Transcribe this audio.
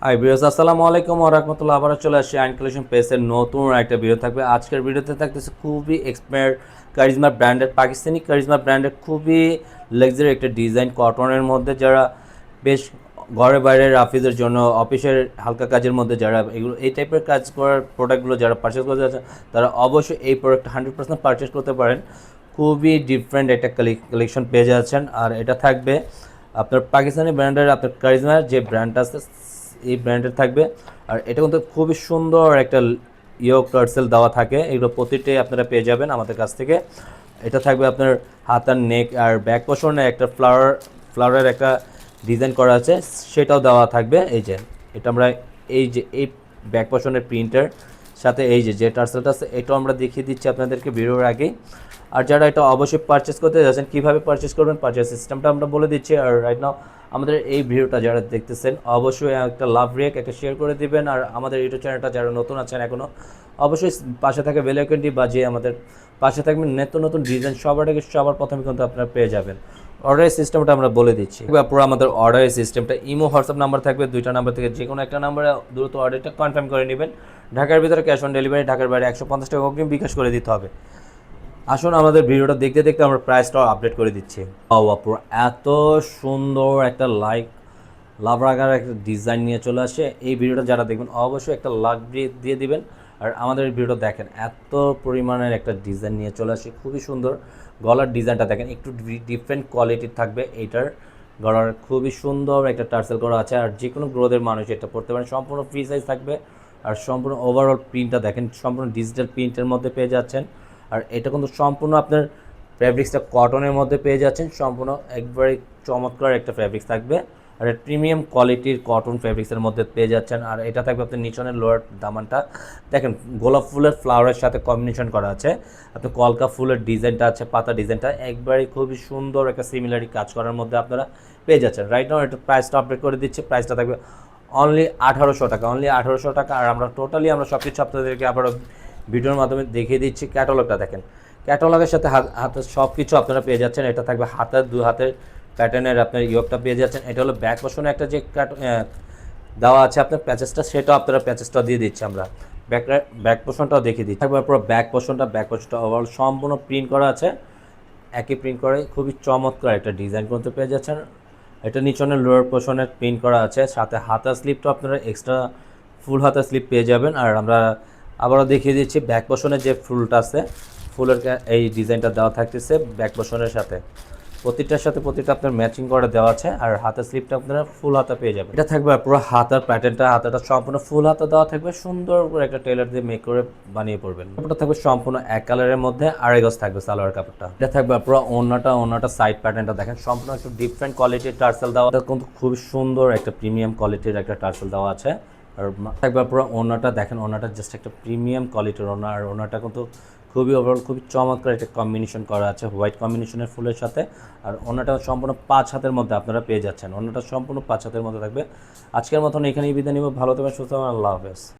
Hi viewers, আসসালামু আলাইকুম ওয়া রাহমাতুল্লাহ। আবারো চলে আসছি আইন কালেকশন পেজের নতুন একটা ভিডিও থাকবে। আজকের ভিডিওতে থাকতেছে খুবই এক্সপায়ার কারিজমা ব্র্যান্ডের, পাকিস্তানি কারিজমা ব্র্যান্ডের খুবই লাক্সারি একটা ডিজাইন কটনের মধ্যে, যারা বেশ ঘরে বাইরে রাফিজের জন্য, অফিসের হালকা কাজের মধ্যে যারা এগুলো এই টাইপের কাজ করার প্রোডাক্টগুলো যারা পারচেস করতে যাচ্ছেন, তারা অবশ্যই এই প্রোডাক্ট 100% পারচেস করতে পারেন। খুবই ডিফারেন্ট একটা কালেকশন পেয়ে যাচ্ছেন। আর এটা থাকবে আপনার পাকিস্তানি ব্র্যান্ডের, আপনার কারিজমার যে ব্র্যান্ড আছে এই ব্র্যান্ডের থাকবে। আর এটা কিন্তু খুবই সুন্দর একটা ইয়ো টার্সেল দেওয়া থাকে, এগুলো প্রতিটাই আপনারা পেয়ে যাবেন আমাদের কাছ থেকে। এটা থাকবে আপনার হাত আর নেক আর ব্যাক পোর্শনে একটা ফ্লাওয়ারের একটা ডিজাইন করা আছে, সেটাও দেওয়া থাকবে। এই যে এটা আমরা এই ব্যাক পোর্শনের প্রিন্টার সাথে এই যে টার্সেলটা আছে, এটাও আমরা দেখিয়ে দিচ্ছি আপনাদেরকে ভিডিওর আগেই। আর যারা এটা অবশ্যই পারচেস করতে যাচ্ছেন, কীভাবে পারচেস করবেন পারচেস সিস্টেমটা আমরা বলে দিচ্ছি। আর রাইট নাও আমাদের এই ভিডিওটা যারা দেখতেছেন, অবশ্যই একটা লাভ রেক একটা শেয়ার করে দিবেন। আর আমাদের ইউটিউব চ্যানেলটা যারা নতুন আছেন এখনও, অবশ্যই পাশে থাকা বেল আইকনটি বাজিয়ে আমাদের পাশে থাকবেন। নিত্য নতুন ডিজাইন সবার প্রথমে কিন্তু আপনারা পেয়ে যাবেন। অর্ডারের সিস্টেমটা আমরা বলে দিচ্ছি। পুরো আমাদের অর্ডারের সিস্টেমটা ইমো হোয়াটসঅ্যাপ নাম্বার থাকবে, দুইটা নাম্বার থেকে যে কোনো একটা নাম্বারে দ্রুত অর্ডারটা কনফার্ম করে নেবেন। ঢাকার ভিতরে ক্যাশ অন ডেলিভারি, ঢাকার বাইরে 150 টাকা অগ্রিম বিকাশ করে দিতে হবে। আসুন আমাদের ভিডিওটা দেখতে দেখতে আমরা প্রাইসটাও আপডেট করে দিচ্ছি। পুরো এত সুন্দর একটা লাভ রাখার একটা ডিজাইন নিয়ে চলে আসে। এই ভিডিওটা যারা দেখবেন অবশ্যই একটা লাভ দিয়ে দিবেন। আর আমাদের ভিডিওটা দেখেন, এত পরিমাণের একটা ডিজাইন নিয়ে চলে আসে, খুবই সুন্দর। গলার ডিজাইনটা দেখেন, একটু ডিফারেন্ট কোয়ালিটির থাকবে এইটার গলার, খুবই সুন্দর একটা টার্সেল করা আছে। আর যে কোনো গ্রোথের মানুষ এটা পড়তে পারেন, সম্পূর্ণ ফ্রি সাইজ থাকবে। আর সম্পূর্ণ ওভারঅল প্রিন্টটা দেখেন, সম্পূর্ণ ডিজিটাল প্রিন্টের মধ্যে পেয়ে যাচ্ছেন। আর এটা কিন্তু সম্পূর্ণ আপনার ফ্যাব্রিক্সটা কটনের মধ্যে পেয়ে যাচ্ছেন, সম্পূর্ণ একবারে চমৎকার একটা ফ্যাব্রিক্স থাকবে। আর প্রিমিয়াম কোয়ালিটির কটন ফ্যাব্রিক্সের মধ্যে পেয়ে যাচ্ছেন। আর এটা থাকবে আপনার নিচনের লোয়ার দামানটা দেখেন, গোলাপ ফুলের ফ্লাওয়ারের সাথে কম্বিনেশন করা আছে। আপনার কলকা ফুলের ডিজাইনটা আছে, পাতা ডিজাইনটা একবারে খুবই সুন্দর একটা সিমিলারি কাজ করার মধ্যে আপনারা পেয়ে যাচ্ছেন। রাইট নাও এটা প্রাইসটা আপডেট করে দিচ্ছি। প্রাইসটা থাকবে অনলি 1800 টাকা, অনলি 1800 টাকা। আর আমরা টোটালি আমরা সব কিছু আপনাদেরকে আবারও ভিডিওর মাধ্যমে দেখিয়ে দিচ্ছি। ক্যাটালগটা দেখেন, ক্যাটালগের সাথে হাতের সব কিছু আপনারা পেয়ে যাচ্ছেন। এটা থাকবে হাতের, দু হাতের প্যাটার্নের আপনার ইয়োগটা পেয়ে যাচ্ছেন। এটা হলো ব্যাক পোর্শনে একটা যে দেওয়া আছে আপনার প্যাচেসটা, সেটাও আপনারা প্যাচেসটা দিয়ে দিচ্ছি আমরা। ব্যাক পোর্শনটাও দেখিয়ে দিচ্ছি। থাকবে পুরো ব্যাক পোর্শনটা ওভারঅল সম্পূর্ণ প্রিন্ট করা আছে, একই প্রিন্ট করে খুবই চমৎকার একটা ডিজাইন করতে পেয়ে যাচ্ছেন। এটা নিচনের লোয়ার পোর্শনের প্রিন্ট করা আছে, সাথে হাতার স্লিপটা আপনারা এক্সট্রা ফুল হাতার স্লিপ পেয়ে যাবেন। আর আমরা আবারও দেখিয়ে দিচ্ছি ব্যাক পোর্শনের যে ফুলটা আছে, ফুলের এই ডিজাইনটা দেওয়া থাকতেছে ব্যাক পোর্শনের সাথে, প্রতিটার সাথে প্রতিটা আপনার ম্যাচিং করে দেওয়া আছে। আর হাতের স্লিপটা আপনারা ফুল হাতা পেয়ে যাবেন। এটা থাকবে পুরো হাতার প্যাটার্নটা, হাতাটা সম্পূর্ণ ফুল হাতা দেওয়া থাকবে, সুন্দর করে একটা টেলার দিয়ে মেক করে বানিয়ে পড়বেন। কাপড়টা থাকবে সম্পূর্ণ এক কালারের মধ্যে, আড়াই গজ থাকবে সালোয়ার কাপড়টা। এটা থাকবে পুরো ওন্নাটা সাইড প্যাটার্নটা দেখেন, সম্পূর্ণ একটু ডিফারেন্ট কোয়ালিটির টার্সেল দেওয়া, এটা কিন্তু খুবই সুন্দর একটা প্রিমিয়াম কোয়ালিটির একটা টার্সেল দেওয়া আছে। আর থাকবে পুরো ওন্নাটা দেখেন, ওন্নাটা জাস্ট একটা প্রিমিয়াম কোয়ালিটির ওন্না। আর ওন্নাটা কিন্তু খুবই ওভারঅল খুবই চমৎকার একটা কম্বিনেশন করা আছে হোয়াইট কম্বিনেশনের ফুলের সাথে। আর ওনাটা সম্পূর্ণ 5 হাতের মধ্যে আপনারা পেয়ে যাচ্ছেন, ওনাটা সম্পূর্ণ 5 হাতের মধ্যে থাকবে। আজকের মতন এখানেই বিদায় নিব। ভালো থাকবেন, সুস্থ থাকবেন, আল্লাহ হাফেজ।